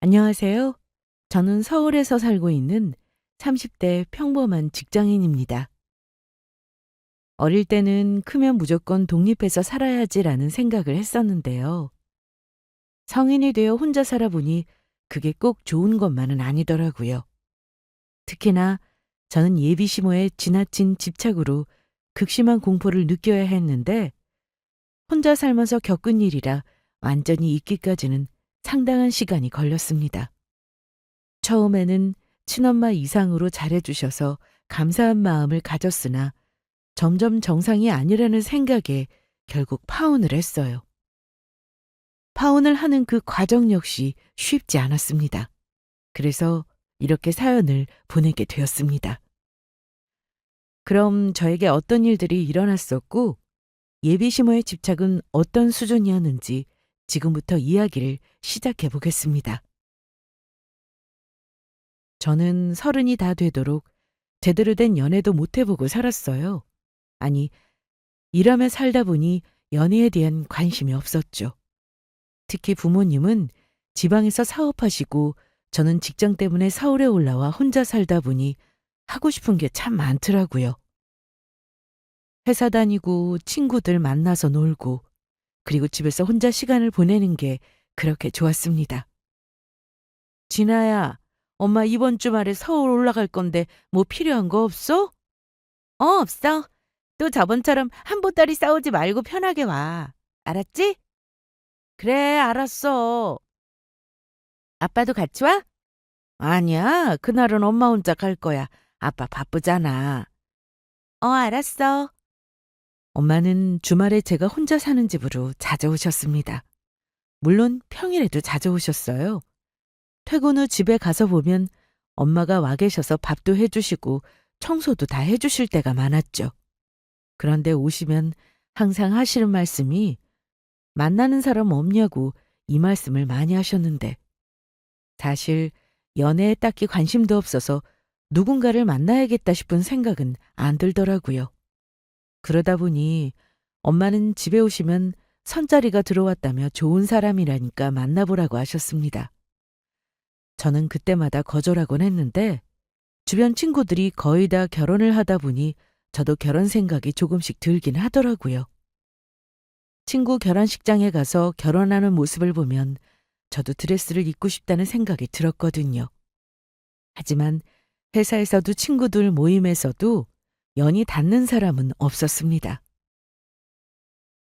안녕하세요. 저는 서울에서 살고 있는 30대 평범한 직장인입니다. 어릴 때는 크면 무조건 독립해서 살아야지라는 생각을 했었는데요. 성인이 되어 혼자 살아보니 그게 꼭 좋은 것만은 아니더라고요. 특히나 저는 예비 시모의 지나친 집착으로 극심한 공포를 느껴야 했는데 혼자 살면서 겪은 일이라 완전히 잊기까지는 상당한 시간이 걸렸습니다. 처음에는 친엄마 이상으로 잘해주셔서 감사한 마음을 가졌으나 점점 정상이 아니라는 생각에 결국 파혼을 했어요. 파혼을 하는 그 과정 역시 쉽지 않았습니다. 그래서 이렇게 사연을 보내게 되었습니다. 그럼 저에게 어떤 일들이 일어났었고 예비 시모의 집착은 어떤 수준이었는지 지금부터 이야기를 시작해 보겠습니다. 저는 30이 다 되도록 제대로 된 연애도 못 해보고 살았어요. 아니, 일하며 살다 보니 연애에 대한 관심이 없었죠. 특히 부모님은 지방에서 사업하시고 저는 직장 때문에 서울에 올라와 혼자 살다 보니 하고 싶은 게 참 많더라고요. 회사 다니고 친구들 만나서 놀고 그리고 집에서 혼자 시간을 보내는 게 그렇게 좋았습니다. 진아야, 엄마 이번 주말에 서울 올라갈 건데 뭐 필요한 거 없어? 없어. 또 저번처럼 한 보따리 싸우지 말고 편하게 와. 알았지? 그래, 알았어. 아빠도 같이 와? 아니야, 그날은 엄마 혼자 갈 거야. 아빠 바쁘잖아. 알았어. 엄마는 주말에 제가 혼자 사는 집으로 자주 오셨습니다. 물론 평일에도 자주 오셨어요. 퇴근 후 집에 가서 보면 엄마가 와 계셔서 밥도 해주시고 청소도 다 해주실 때가 많았죠. 그런데 오시면 항상 하시는 말씀이 만나는 사람 없냐고 이 말씀을 많이 하셨는데 사실 연애에 딱히 관심도 없어서 누군가를 만나야겠다 싶은 생각은 안 들더라고요. 그러다 보니 엄마는 집에 오시면 선자리가 들어왔다며 좋은 사람이라니까 만나보라고 하셨습니다. 저는 그때마다 거절하곤 했는데 주변 친구들이 거의 다 결혼을 하다 보니 저도 결혼 생각이 조금씩 들긴 하더라고요. 친구 결혼식장에 가서 결혼하는 모습을 보면 저도 드레스를 입고 싶다는 생각이 들었거든요. 하지만 회사에서도 친구들 모임에서도 연이 닿는 사람은 없었습니다.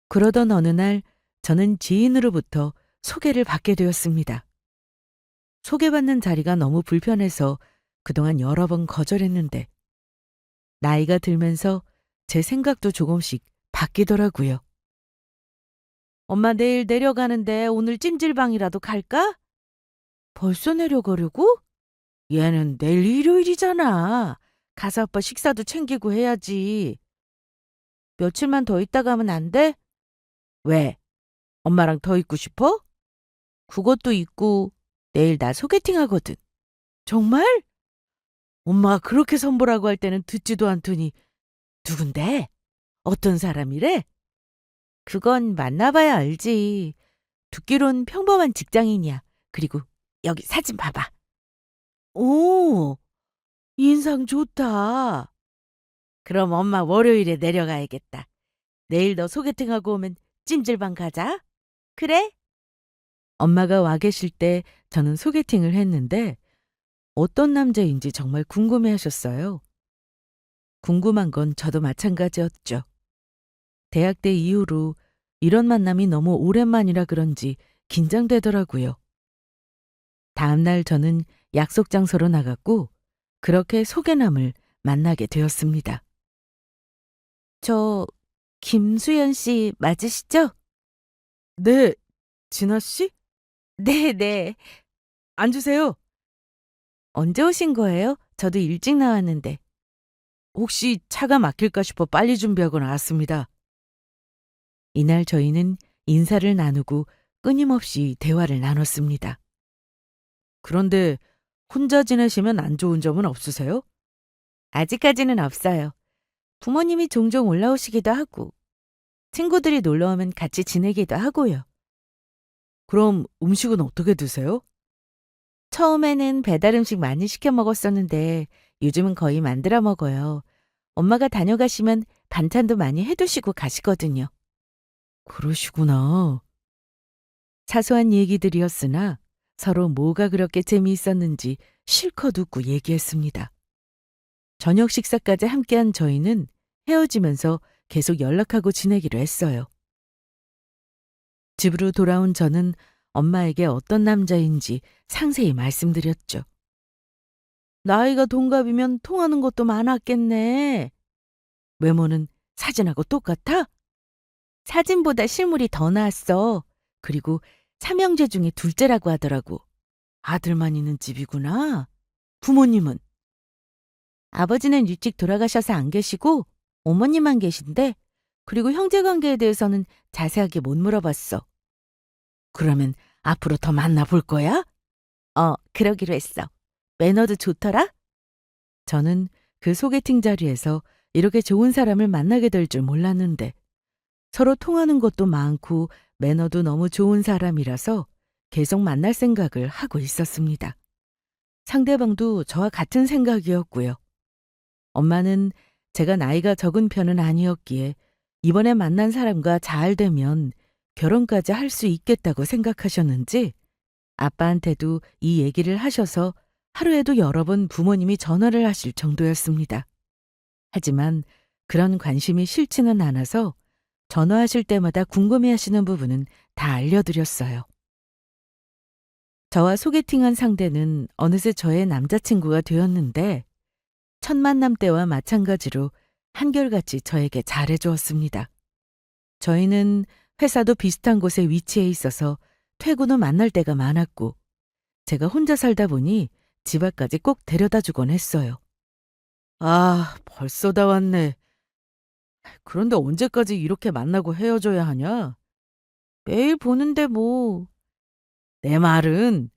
그러던 어느 날 저는 지인으로부터 소개를 받게 되었습니다. 소개받는 자리가 너무 불편해서 그동안 여러 번 거절했는데 나이가 들면서 제 생각도 조금씩 바뀌더라고요. 엄마 내일 내려가는데 오늘 찜질방이라도 갈까? 벌써 내려가려고? 얘는 내일 일요일이잖아. 가서 아빠 식사도 챙기고 해야지. 며칠만 더 있다 가면 안 돼? 왜? 엄마랑 더 있고 싶어? 그것도 있고 내일 나 소개팅 하거든. 정말? 엄마가 그렇게 선보라고 할 때는 듣지도 않더니 누군데? 어떤 사람이래? 그건 만나봐야 알지. 듣기론 평범한 직장인이야. 그리고 여기 사진 봐봐. 오, 인상 좋다. 그럼 엄마 월요일에 내려가야겠다. 내일 너 소개팅하고 오면 찜질방 가자. 그래? 엄마가 와 계실 때 저는 소개팅을 했는데 어떤 남자인지 정말 궁금해 하셨어요. 궁금한 건 저도 마찬가지였죠. 대학 때 이후로 이런 만남이 너무 오랜만이라 그런지 긴장되더라고요. 다음 날 저는 약속 장소로 나갔고 그렇게 소개남을 만나게 되었습니다. 저 김수연 씨 맞으시죠? 네, 진아 씨? 네네. 앉으세요. 언제 오신 거예요? 저도 일찍 나왔는데. 혹시 차가 막힐까 싶어 빨리 준비하고 나왔습니다. 이날 저희는 인사를 나누고 끊임없이 대화를 나눴습니다. 그런데 혼자 지내시면 안 좋은 점은 없으세요? 아직까지는 없어요. 부모님이 종종 올라오시기도 하고, 친구들이 놀러 오면 같이 지내기도 하고요. 그럼 음식은 어떻게 드세요? 처음에는 배달 음식 많이 시켜 먹었었는데 요즘은 거의 만들어 먹어요. 엄마가 다녀가시면 반찬도 많이 해두시고 가시거든요. 그러시구나. 사소한 얘기들이었으나 서로 뭐가 그렇게 재미있었는지 실컷 웃고 얘기했습니다. 저녁 식사까지 함께한 저희는 헤어지면서 계속 연락하고 지내기로 했어요. 집으로 돌아온 저는 엄마에게 어떤 남자인지 상세히 말씀드렸죠. 나이가 동갑이면 통하는 것도 많았겠네. 외모는 사진하고 똑같아? 사진보다 실물이 더 나았어. 그리고 삼형제 중에 둘째라고 하더라고. 아들만 있는 집이구나. 부모님은? 아버지는 일찍 돌아가셔서 안 계시고 어머니만 계신데 그리고 형제 관계에 대해서는 자세하게 못 물어봤어. 그러면 앞으로 더 만나볼 거야? 그러기로 했어. 매너도 좋더라? 저는 그 소개팅 자리에서 이렇게 좋은 사람을 만나게 될 줄 몰랐는데 서로 통하는 것도 많고 매너도 너무 좋은 사람이라서 계속 만날 생각을 하고 있었습니다. 상대방도 저와 같은 생각이었고요. 엄마는 제가 나이가 적은 편은 아니었기에 이번에 만난 사람과 잘 되면 결혼까지 할 수 있겠다고 생각하셨는지 아빠한테도 이 얘기를 하셔서 하루에도 여러 번 부모님이 전화를 하실 정도였습니다. 하지만 그런 관심이 싫지는 않아서 전화하실 때마다 궁금해하시는 부분은 다 알려드렸어요. 저와 소개팅한 상대는 어느새 저의 남자친구가 되었는데 첫 만남 때와 마찬가지로 한결같이 저에게 잘해주었습니다. 저희는 회사도 비슷한 곳에 위치해 있어서 퇴근 후 만날 때가 많았고 제가 혼자 살다 보니 집 앞까지 꼭 데려다 주곤 했어요. 아, 벌써 다 왔네. 그런데 언제까지 이렇게 만나고 헤어져야 하냐? 매일 보는데 뭐. 내 말은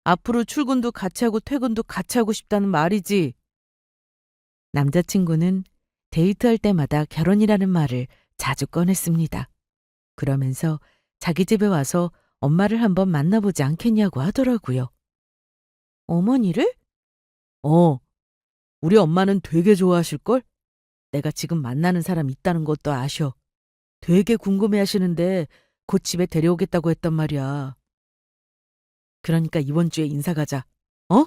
앞으로 출근도 같이 하고 퇴근도 같이 하고 싶다는 말이지. 남자친구는 데이트할 때마다 결혼이라는 말을 자주 꺼냈습니다. 그러면서 자기 집에 와서 엄마를 한번 만나보지 않겠냐고 하더라고요. 어머니를? 어, 우리 엄마는 되게 좋아하실걸? 내가 지금 만나는 사람 있다는 것도 아셔. 되게 궁금해 하시는데 곧 집에 데려오겠다고 했단 말이야. 그러니까 이번 주에 인사 가자. 어?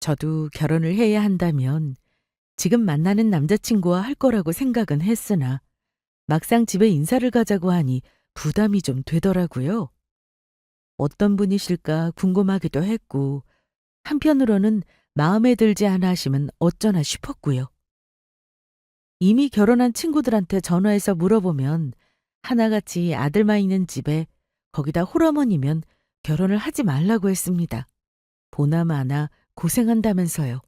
저도 결혼을 해야 한다면 지금 만나는 남자친구와 할 거라고 생각은 했으나 막상 집에 인사를 가자고 하니 부담이 좀 되더라고요. 어떤 분이실까 궁금하기도 했고 한편으로는 마음에 들지 않아 하시면 어쩌나 싶었고요. 이미 결혼한 친구들한테 전화해서 물어보면 하나같이 아들만 있는 집에 거기다 홀어머니면 결혼을 하지 말라고 했습니다. 보나마나 고생한다면서요.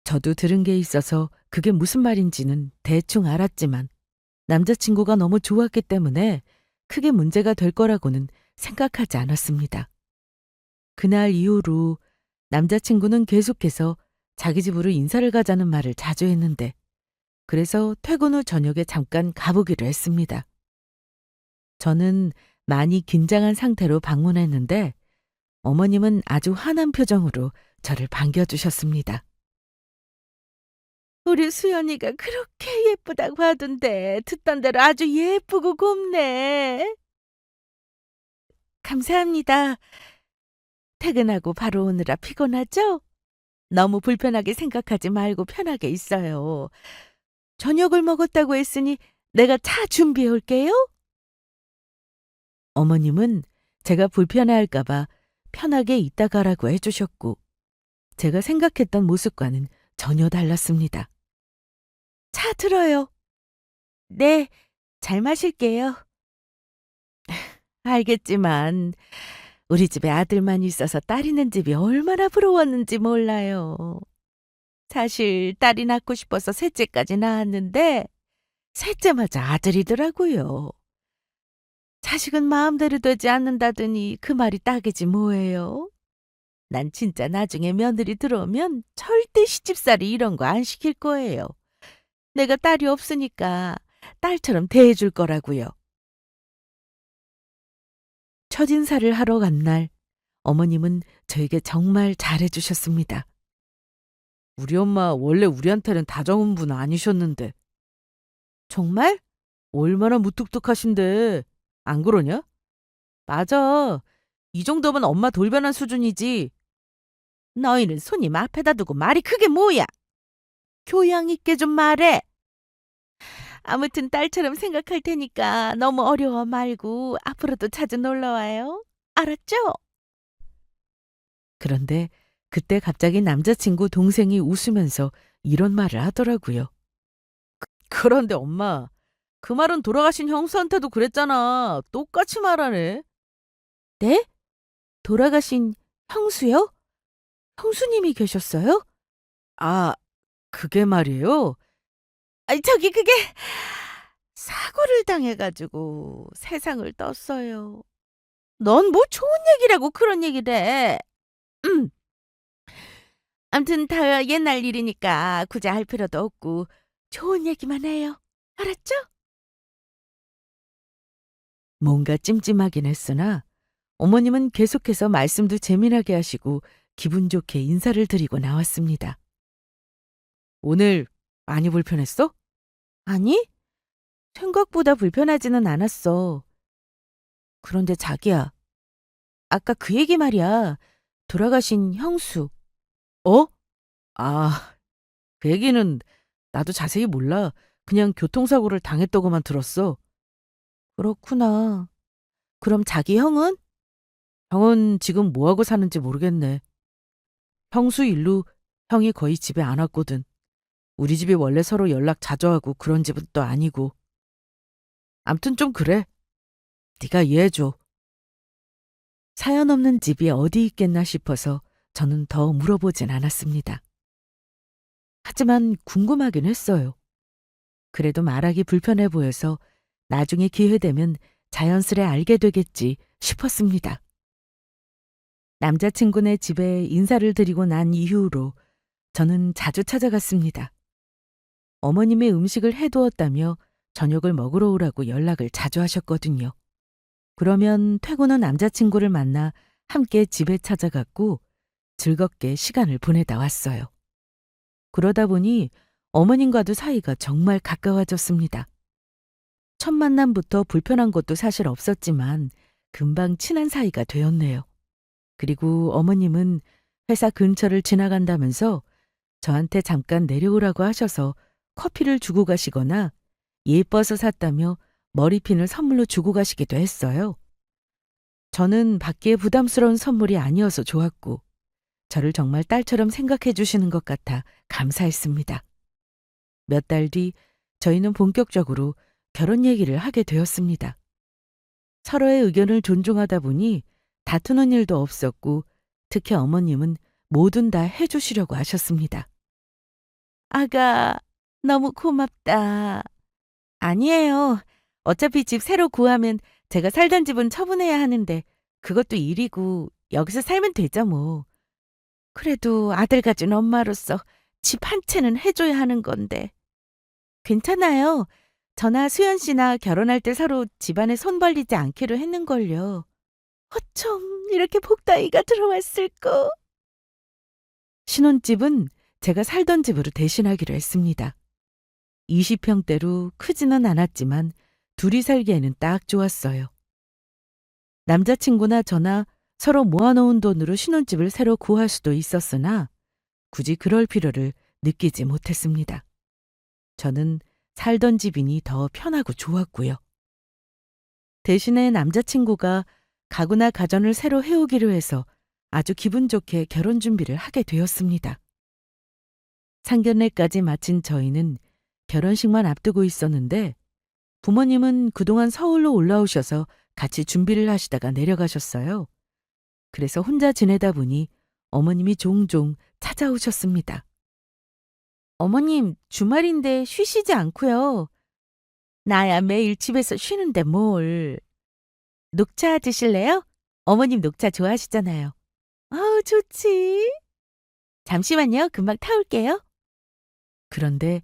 저도 들은 게 있어서 그게 무슨 말인지는 대충 알았지만 남자친구가 너무 좋았기 때문에 크게 문제가 될 거라고는 생각하지 않았습니다. 그날 이후로 남자친구는 계속해서 자기 집으로 인사를 가자는 말을 자주 했는데 그래서 퇴근 후 저녁에 잠깐 가보기로 했습니다. 저는 많이 긴장한 상태로 방문했는데 어머님은 아주 환한 표정으로 저를 반겨주셨습니다. 우리 수연이가 그렇게 예쁘다고 하던데 듣던 대로 아주 예쁘고 곱네. 감사합니다. 퇴근하고 바로 오느라 피곤하죠? 너무 불편하게 생각하지 말고 편하게 있어요. 저녁을 먹었다고 했으니 내가 차 준비해 올게요. 어머님은 제가 불편해할까 봐 편하게 있다 가라고 해주셨고 제가 생각했던 모습과는 전혀 달랐습니다. 차 들어요. 네, 잘 마실게요. 알겠지만 우리 집에 아들만 있어서 딸 있는 집이 얼마나 부러웠는지 몰라요. 사실 딸이 낳고 싶어서 셋째까지 낳았는데 셋째마저 아들이더라고요. 자식은 마음대로 되지 않는다더니 그 말이 딱이지 뭐예요. 난 진짜 나중에 며느리 들어오면 절대 시집살이 이런 거 안 시킬 거예요. 내가 딸이 없으니까 딸처럼 대해줄 거라고요. 첫인사를 하러 간 날 어머님은 저에게 정말 잘해주셨습니다. 우리 엄마 원래 우리한테는 다정한 분 아니셨는데. 정말? 얼마나 무뚝뚝하신데. 안 그러냐? 맞아. 이 정도면 엄마 돌변한 수준이지. 너희는 손님 앞에다 두고 말이 그게 뭐야? 교양 있게 좀 말해. 아무튼 딸처럼 생각할 테니까 너무 어려워 말고 앞으로도 자주 놀러 와요. 알았죠? 그런데 그때 갑자기 남자친구 동생이 웃으면서 이런 말을 하더라고요. 그런데 엄마, 그 말은 돌아가신 형수한테도 그랬잖아. 똑같이 말하네. 네? 돌아가신 형수요? 형수님이 계셨어요? 아, 그게 말이에요. 아니, 저기 그게 사고를 당해가지고 세상을 떴어요. 넌 뭐 좋은 얘기라고 그런 얘기를 해. 음. 암튼 다 옛날 일이니까 굳이 할 필요도 없고 좋은 얘기만 해요. 알았죠? 뭔가 찜찜하긴 했으나 어머님은 계속해서 말씀도 재미나게 하시고 기분 좋게 인사를 드리고 나왔습니다. 오늘 많이 불편했어? 아니, 생각보다 불편하지는 않았어. 그런데 자기야, 아까 그 얘기 말이야. 돌아가신 형수. 어? 아, 그 얘기는 나도 자세히 몰라. 그냥 교통사고를 당했다고만 들었어. 그렇구나. 그럼 자기 형은? 형은 지금 뭐하고 사는지 모르겠네. 형수 일로 형이 거의 집에 안 왔거든. 우리 집이 원래 서로 연락 자주 하고 그런 집은 또 아니고. 암튼 좀 그래. 네가 이해해줘. 사연 없는 집이 어디 있겠나 싶어서 저는 더 물어보진 않았습니다. 하지만 궁금하긴 했어요. 그래도 말하기 불편해 보여서 나중에 기회 되면 자연스레 알게 되겠지 싶었습니다. 남자친구네 집에 인사를 드리고 난 이후로 저는 자주 찾아갔습니다. 어머님의 음식을 해두었다며 저녁을 먹으러 오라고 연락을 자주 하셨거든요. 그러면 퇴근 후 남자친구를 만나 함께 집에 찾아갔고 즐겁게 시간을 보내다 왔어요. 그러다 보니 어머님과도 사이가 정말 가까워졌습니다. 첫 만남부터 불편한 것도 사실 없었지만 금방 친한 사이가 되었네요. 그리고 어머님은 회사 근처를 지나간다면서 저한테 잠깐 내려오라고 하셔서 커피를 주고 가시거나 예뻐서 샀다며 머리핀을 선물로 주고 가시기도 했어요. 저는 받기에 부담스러운 선물이 아니어서 좋았고 저를 정말 딸처럼 생각해 주시는 것 같아 감사했습니다. 몇 달 뒤 저희는 본격적으로 결혼 얘기를 하게 되었습니다. 서로의 의견을 존중하다 보니 다투는 일도 없었고 특히 어머님은 뭐든 다 해주시려고 하셨습니다. 아가, 너무 고맙다. 아니에요. 어차피 집 새로 구하면 제가 살던 집은 처분해야 하는데 그것도 일이고 여기서 살면 되죠 뭐. 그래도 아들 가진 엄마로서 집 한 채는 해줘야 하는 건데. 괜찮아요. 저나 수연 씨나 결혼할 때 서로 집안에 손 벌리지 않기로 했는걸요. 어쩜 이렇게 복다이가 들어왔을까? 신혼집은 제가 살던 집으로 대신하기로 했습니다. 20평대로 크지는 않았지만 둘이 살기에는 딱 좋았어요. 남자친구나 저나 서로 모아놓은 돈으로 신혼집을 새로 구할 수도 있었으나 굳이 그럴 필요를 느끼지 못했습니다. 저는 살던 집이니 더 편하고 좋았고요. 대신에 남자친구가 가구나 가전을 새로 해오기로 해서 아주 기분 좋게 결혼 준비를 하게 되었습니다. 상견례까지 마친 저희는 결혼식만 앞두고 있었는데 부모님은 그동안 서울로 올라오셔서 같이 준비를 하시다가 내려가셨어요. 그래서 혼자 지내다 보니 어머님이 종종 찾아오셨습니다. 어머님, 주말인데 쉬시지 않고요. 나야 매일 집에서 쉬는데 뭘. 녹차 드실래요? 어머님 녹차 좋아하시잖아요. 아우, 좋지. 잠시만요. 금방 타올게요. 그런데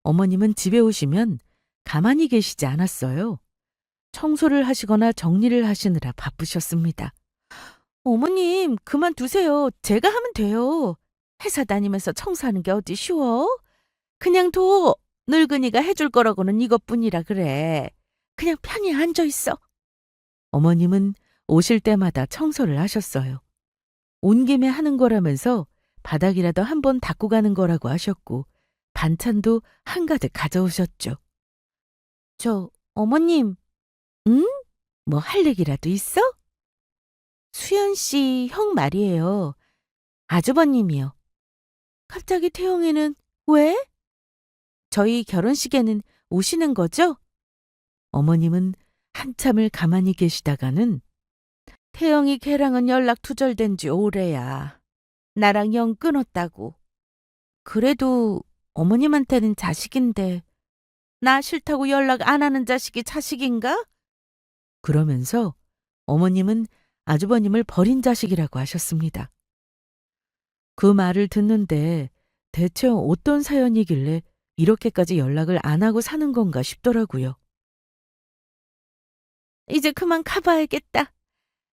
어머님은 집에 오시면 가만히 계시지 않았어요. 청소를 하시거나 정리를 하시느라 바쁘셨습니다. 어머님, 그만두세요. 제가 하면 돼요. 회사 다니면서 청소하는 게 어디 쉬워? 그냥 둬. 늙은이가 해줄 거라고는 이것뿐이라 그래. 그냥 편히 앉아 있어. 어머님은 오실 때마다 청소를 하셨어요. 온 김에 하는 거라면서 바닥이라도 한번 닦고 가는 거라고 하셨고 반찬도 한가득 가져오셨죠. 어머님. 응? 뭐 할 얘기라도 있어? 수연 씨 형 말이에요. 아주버님이요. 갑자기 태영이는 왜? 저희 결혼식에는 오시는 거죠? 어머님은 한참을 가만히 계시다가는 태영이 걔랑은 연락 두절된 지 오래야. 나랑 영 끊었다고. 그래도 어머님한테는 자식인데 나 싫다고 연락 안 하는 자식이 자식인가? 그러면서 어머님은 아주버님을 버린 자식이라고 하셨습니다. 그 말을 듣는데 대체 어떤 사연이길래 이렇게까지 연락을 안 하고 사는 건가 싶더라고요. 이제 그만 가봐야겠다.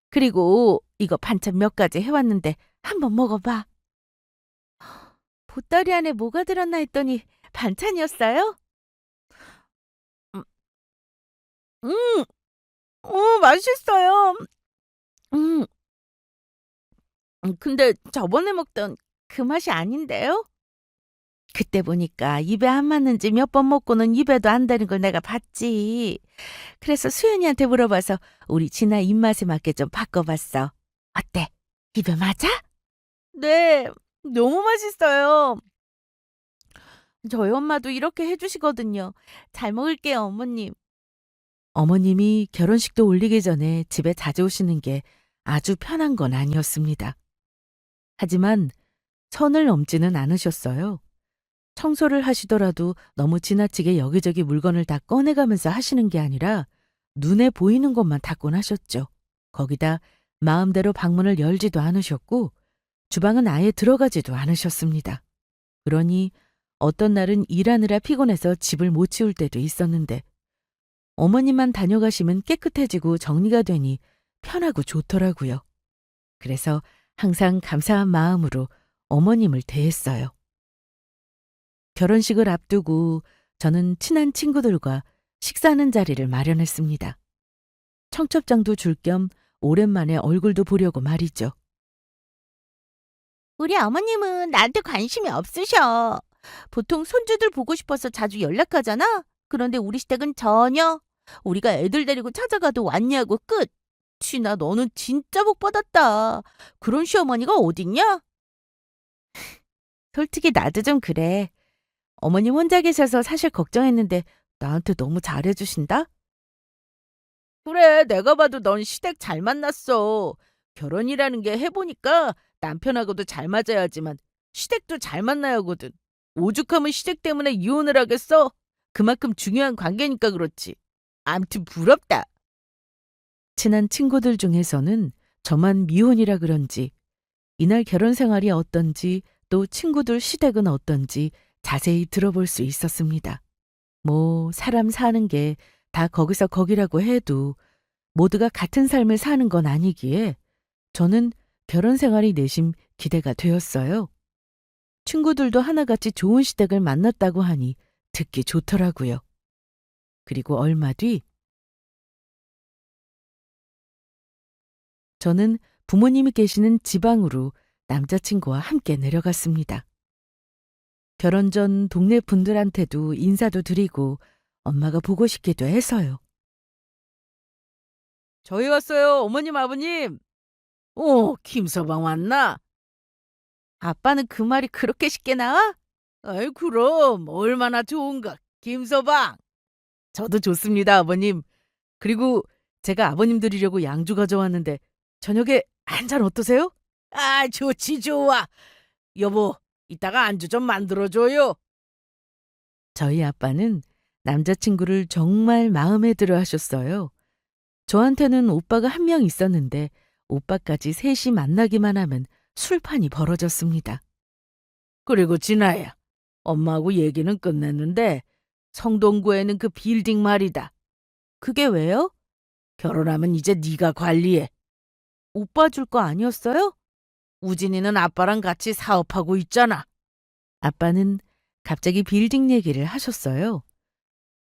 그리고 이거 반찬 몇 가지 해왔는데 한번 먹어봐. 보따리 안에 뭐가 들었나 했더니 반찬이었어요? 음, 음, 맛있어요. 음, 근데 저번에 먹던 그 맛이 아닌데요? 그때 보니까 입에 안 맞는지 몇 번 먹고는 입에도 안 되는 걸 내가 봤지. 그래서 수연이한테 물어봐서 우리 진아 입맛에 맞게 좀 바꿔봤어. 어때? 입에 맞아? 네, 너무 맛있어요. 저희 엄마도 이렇게 해주시거든요. 잘 먹을게요, 어머님. 어머님이 결혼식도 올리기 전에 집에 자주 오시는 게 아주 편한 건 아니었습니다. 하지만 선을 넘지는 않으셨어요. 청소를 하시더라도 너무 지나치게 여기저기 물건을 다 꺼내가면서 하시는 게 아니라 눈에 보이는 것만 닦곤 하셨죠. 거기다 마음대로 방문을 열지도 않으셨고 주방은 아예 들어가지도 않으셨습니다. 그러니 어떤 날은 일하느라 피곤해서 집을 못 치울 때도 있었는데 어머님만 다녀가시면 깨끗해지고 정리가 되니 편하고 좋더라고요. 그래서 항상 감사한 마음으로 어머님을 대했어요. 결혼식을 앞두고 저는 친한 친구들과 식사하는 자리를 마련했습니다. 청첩장도 줄 겸 오랜만에 얼굴도 보려고 말이죠. 우리 어머님은 나한테 관심이 없으셔. 보통 손주들 보고 싶어서 자주 연락하잖아. 그런데 우리 시댁은 전혀. 우리가 애들 데리고 찾아가도 왔냐고 끝. 치나 너는 진짜 복 받았다. 그런 시어머니가 어딨냐? 솔직히 나도 좀 그래. 어머님 혼자 계셔서 사실 걱정했는데 나한테 너무 잘해주신다? 그래, 내가 봐도 넌 시댁 잘 만났어. 결혼이라는 게 해보니까 남편하고도 잘 맞아야지만 시댁도 잘 만나야 하거든. 오죽하면 시댁 때문에 이혼을 하겠어? 그만큼 중요한 관계니까 그렇지. 암튼 부럽다. 친한 친구들 중에서는 저만 미혼이라 그런지 이날 결혼 생활이 어떤지 또 친구들 시댁은 어떤지 자세히 들어볼 수 있었습니다. 뭐 사람 사는 게 다 거기서 거기라고 해도 모두가 같은 삶을 사는 건 아니기에 저는 결혼 생활이 내심 기대가 되었어요. 친구들도 하나같이 좋은 시댁을 만났다고 하니 듣기 좋더라고요. 그리고 얼마 뒤 저는 부모님이 계시는 지방으로 남자친구와 함께 내려갔습니다. 결혼 전 동네 분들한테도 인사도 드리고 엄마가 보고 싶기도 해서요. 저희 왔어요, 어머님, 아버님. 김서방 왔나? 아빠는 그 말이 그렇게 쉽게 나와? 아이, 그럼 얼마나 좋은가, 김서방. 저도 좋습니다, 아버님. 그리고 제가 아버님 드리려고 양주 가져왔는데 저녁에 한 잔 어떠세요? 아, 좋지, 좋아. 여보, 이따가 안주 좀 만들어줘요. 저희 아빠는 남자친구를 정말 마음에 들어 하셨어요. 저한테는 오빠가 한 명 있었는데 오빠까지 셋이 만나기만 하면 술판이 벌어졌습니다. 그리고 진아야, 엄마하고 얘기는 끝냈는데 성동구에는 그 빌딩 말이다. 그게 왜요? 결혼하면 이제 네가 관리해. 오빠 줄 거 아니었어요? 우진이는 아빠랑 같이 사업하고 있잖아. 아빠는 갑자기 빌딩 얘기를 하셨어요.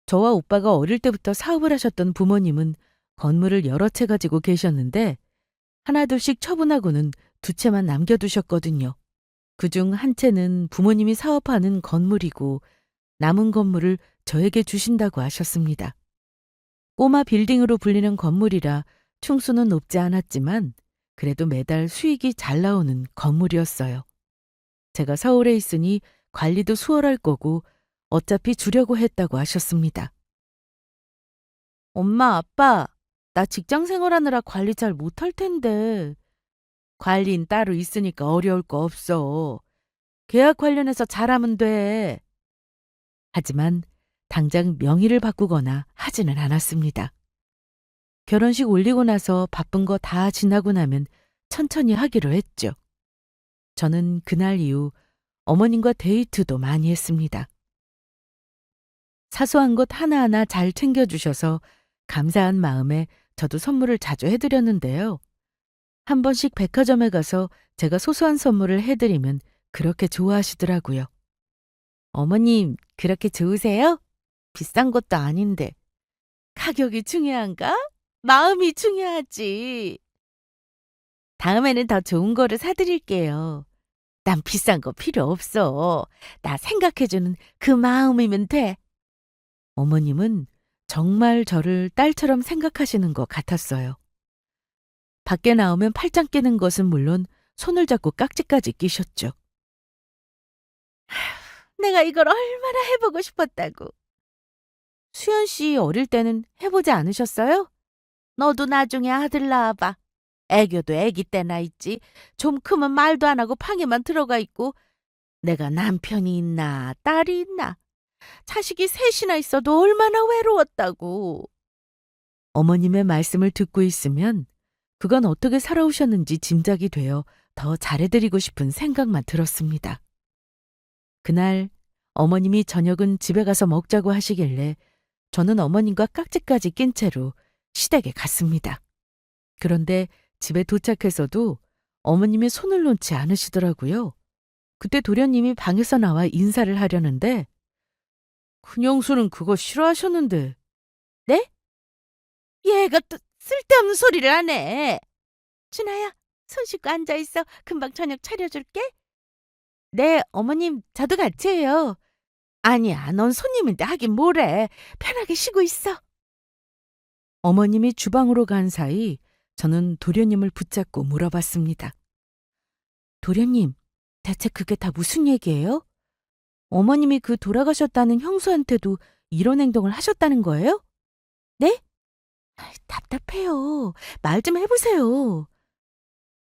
저와 오빠가 어릴 때부터 사업을 하셨던 부모님은 건물을 여러 채 가지고 계셨는데 하나둘씩 처분하고는 두 채만 남겨두셨거든요. 그중 한 채는 부모님이 사업하는 건물이고 남은 건물을 저에게 주신다고 하셨습니다. 꼬마 빌딩으로 불리는 건물이라 층수는 높지 않았지만 그래도 매달 수익이 잘 나오는 건물이었어요. 제가 서울에 있으니 관리도 수월할 거고 어차피 주려고 했다고 하셨습니다. 엄마, 아빠, 나 직장 생활하느라 관리 잘 못할 텐데. 관리인 따로 있으니까 어려울 거 없어. 계약 관련해서 잘하면 돼. 하지만 당장 명의를 바꾸거나 하지는 않았습니다. 결혼식 올리고 나서 바쁜 거 다 지나고 나면 천천히 하기로 했죠. 저는 그날 이후 어머님과 데이트도 많이 했습니다. 사소한 것 하나하나 잘 챙겨주셔서 감사한 마음에 저도 선물을 자주 해드렸는데요. 한 번씩 백화점에 가서 제가 소소한 선물을 해드리면 그렇게 좋아하시더라고요. 어머님, 그렇게 좋으세요? 비싼 것도 아닌데. 가격이 중요한가? 마음이 중요하지. 다음에는 더 좋은 거를 사드릴게요. 난 비싼 거 필요 없어. 나 생각해주는 그 마음이면 돼. 어머님은 정말 저를 딸처럼 생각하시는 것 같았어요. 밖에 나오면 팔짱 끼는 것은 물론 손을 잡고 깍지까지 끼셨죠. 내가 이걸 얼마나 해보고 싶었다고. 수연 씨 어릴 때는 해보지 않으셨어요? 너도 나중에 아들 낳아봐. 애교도 애기 때나 있지. 좀 크면 말도 안 하고 방에만 들어가 있고. 내가 남편이 있나 딸이 있나. 자식이 셋이나 있어도 얼마나 외로웠다고. 어머님의 말씀을 듣고 있으면 그건 어떻게 살아오셨는지 짐작이 되어 더 잘해드리고 싶은 생각만 들었습니다. 그날 어머님이 저녁은 집에 가서 먹자고 하시길래 저는 어머님과 깍지까지 낀 채로 시댁에 갔습니다. 그런데 집에 도착해서도 어머님이 손을 놓지 않으시더라고요. 그때 도련님이 방에서 나와 인사를 하려는데 큰형수는 그거 싫어하셨는데. 네? 얘가 또 쓸데없는 소리를 하네. 준아야, 손 씻고 앉아있어. 금방 저녁 차려줄게. 네, 어머님, 저도 같이 해요. 아니야, 넌 손님인데 하긴 뭐래. 편하게 쉬고 있어. 어머님이 주방으로 간 사이 저는 도련님을 붙잡고 물어봤습니다. 도련님, 대체 그게 다 무슨 얘기예요? 어머님이 그 돌아가셨다는 형수한테도 이런 행동을 하셨다는 거예요? 네? 답답해요. 말 좀 해보세요.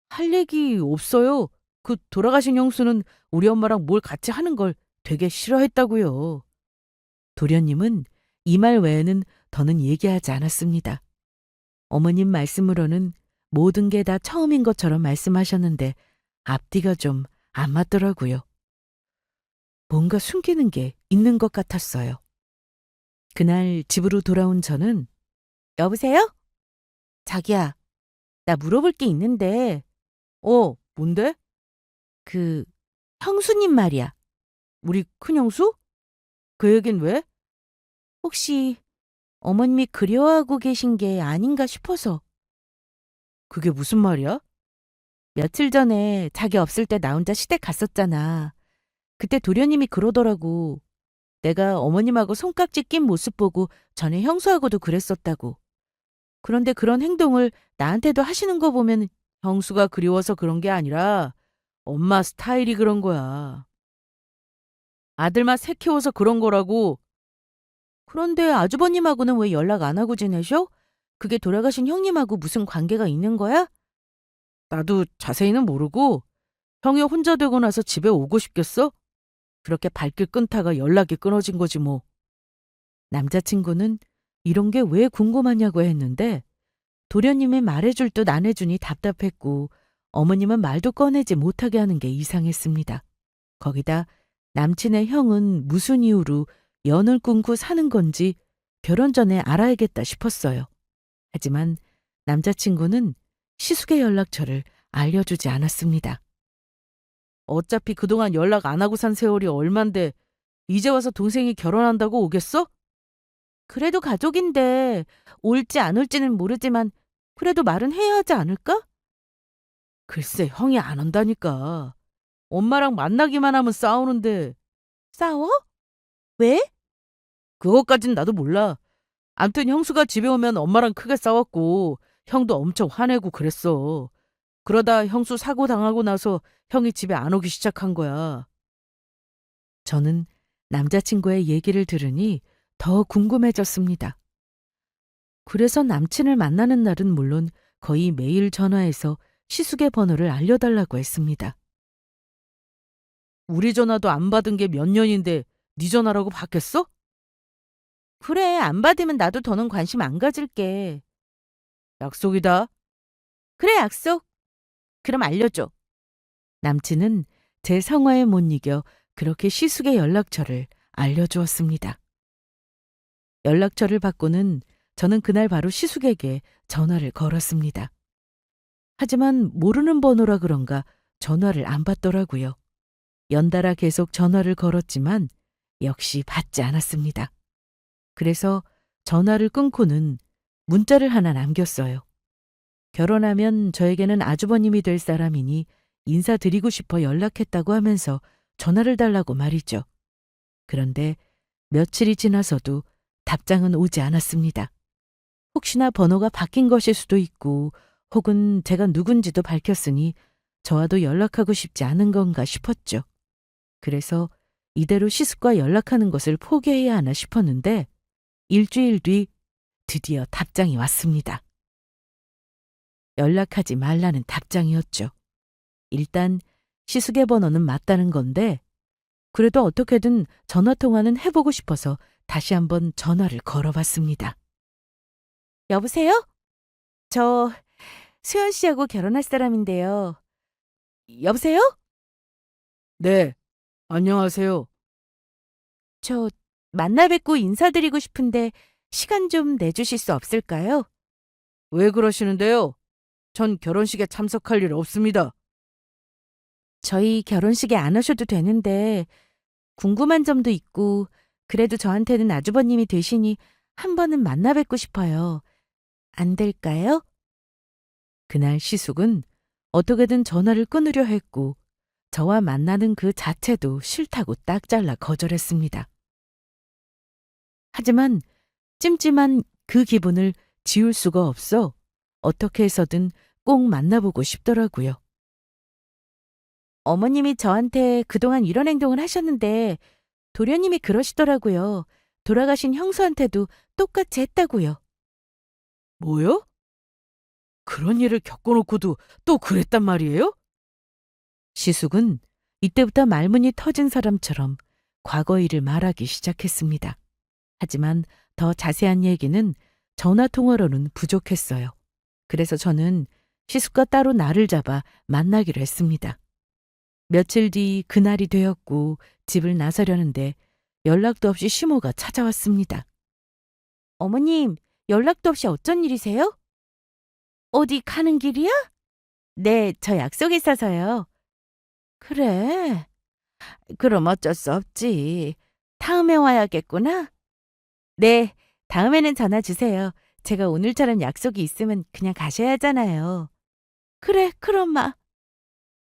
할 얘기 없어요. 그 돌아가신 형수는 우리 엄마랑 뭘 같이 하는 걸 되게 싫어했다고요. 도련님은 이 말 외에는 더는 얘기하지 않았습니다. 어머님 말씀으로는 모든 게 다 처음인 것처럼 말씀하셨는데 앞뒤가 좀 안 맞더라고요. 뭔가 숨기는 게 있는 것 같았어요. 그날 집으로 돌아온 저는 여보세요? 자기야, 나 물어볼 게 있는데. 뭔데? 그 형수님 말이야. 우리 큰형수? 그 얘긴 왜? 혹시 어머님이 그리워하고 계신 게 아닌가 싶어서. 그게 무슨 말이야? 며칠 전에 자기 없을 때 나 혼자 시댁 갔었잖아. 그때 도련님이 그러더라고. 내가 어머님하고 손깍지 낀 모습 보고 전에 형수하고도 그랬었다고. 그런데 그런 행동을 나한테도 하시는 거 보면 형수가 그리워서 그런 게 아니라 엄마 스타일이 그런 거야. 아들만 새 키워서 그런 거라고. 그런데 아주버님하고는 왜 연락 안 하고 지내셔? 그게 돌아가신 형님하고 무슨 관계가 있는 거야? 나도 자세히는 모르고 형이 혼자 되고 나서 집에 오고 싶겠어? 그렇게 발길 끊다가 연락이 끊어진 거지 뭐. 남자친구는 이런 게 왜 궁금하냐고 했는데 도련님이 말해줄 듯 안 해주니 답답했고 어머님은 말도 꺼내지 못하게 하는 게 이상했습니다. 거기다 남친의 형은 무슨 이유로 연을 끊고 사는 건지 결혼 전에 알아야겠다 싶었어요. 하지만 남자친구는 시숙의 연락처를 알려주지 않았습니다. 어차피 그동안 연락 안 하고 산 세월이 얼만데 이제 와서 동생이 결혼한다고 오겠어? 그래도 가족인데 올지 안 올지는 모르지만 그래도 말은 해야 하지 않을까? 글쎄, 형이 안 온다니까. 엄마랑 만나기만 하면 싸우는데. 싸워? 왜? 그것까진 나도 몰라. 암튼 형수가 집에 오면 엄마랑 크게 싸웠고 형도 엄청 화내고 그랬어. 그러다 형수 사고 당하고 나서 형이 집에 안 오기 시작한 거야. 저는 남자친구의 얘기를 들으니 더 궁금해졌습니다. 그래서 남친을 만나는 날은 물론 거의 매일 전화해서 시숙의 번호를 알려달라고 했습니다. 우리 전화도 안 받은 게 몇 년인데 네 전화라고 받겠어? 그래, 안 받으면 나도 더는 관심 안 가질게. 약속이다. 그래, 약속. 그럼 알려줘. 남친은 제 성화에 못 이겨 그렇게 시숙의 연락처를 알려주었습니다. 연락처를 받고는 저는 그날 바로 시숙에게 전화를 걸었습니다. 하지만 모르는 번호라 그런가 전화를 안 받더라고요. 연달아 계속 전화를 걸었지만 역시 받지 않았습니다. 그래서 전화를 끊고는 문자를 하나 남겼어요. 결혼하면 저에게는 아주버님이 될 사람이니 인사드리고 싶어 연락했다고 하면서 전화를 달라고 말이죠. 그런데 며칠이 지나서도 답장은 오지 않았습니다. 혹시나 번호가 바뀐 것일 수도 있고 혹은 제가 누군지도 밝혔으니 저와도 연락하고 싶지 않은 건가 싶었죠. 그래서 이대로 시숙과 연락하는 것을 포기해야 하나 싶었는데 일주일 뒤 드디어 답장이 왔습니다. 연락하지 말라는 답장이었죠. 일단 시숙의 번호는 맞다는 건데 그래도 어떻게든 전화통화는 해보고 싶어서 다시 한번 전화를 걸어봤습니다. 여보세요? 저 수연 씨하고 결혼할 사람인데요. 여보세요? 네, 안녕하세요. 저 만나 뵙고 인사드리고 싶은데 시간 좀 내주실 수 없을까요? 왜 그러시는데요? 전 결혼식에 참석할 일 없습니다. 저희 결혼식에 안 오셔도 되는데 궁금한 점도 있고 그래도 저한테는 아주버님이 되시니 한 번은 만나 뵙고 싶어요. 안 될까요? 그날 시숙은 어떻게든 전화를 끊으려 했고 저와 만나는 그 자체도 싫다고 딱 잘라 거절했습니다. 하지만 찜찜한 그 기분을 지울 수가 없어 어떻게 해서든 꼭 만나보고 싶더라고요. 어머님이 저한테 그동안 이런 행동을 하셨는데 도련님이 그러시더라고요. 돌아가신 형수한테도 똑같이 했다고요. 뭐요? 그런 일을 겪어놓고도 또 그랬단 말이에요? 시숙은 이때부터 말문이 터진 사람처럼 과거 일을 말하기 시작했습니다. 하지만 더 자세한 얘기는 전화통화로는 부족했어요. 그래서 저는 시숙과 따로 날을 잡아 만나기로 했습니다. 며칠 뒤 그날이 되었고 집을 나서려는데 연락도 없이 시모가 찾아왔습니다. 어머님, 연락도 없이 어쩐 일이세요? 어디 가는 길이야? 네, 저 약속 있어서요. 그래. 그럼 어쩔 수 없지. 다음에 와야겠구나. 네, 다음에는 전화 주세요. 제가 오늘처럼 약속이 있으면 그냥 가셔야 하잖아요. 그래, 그럼.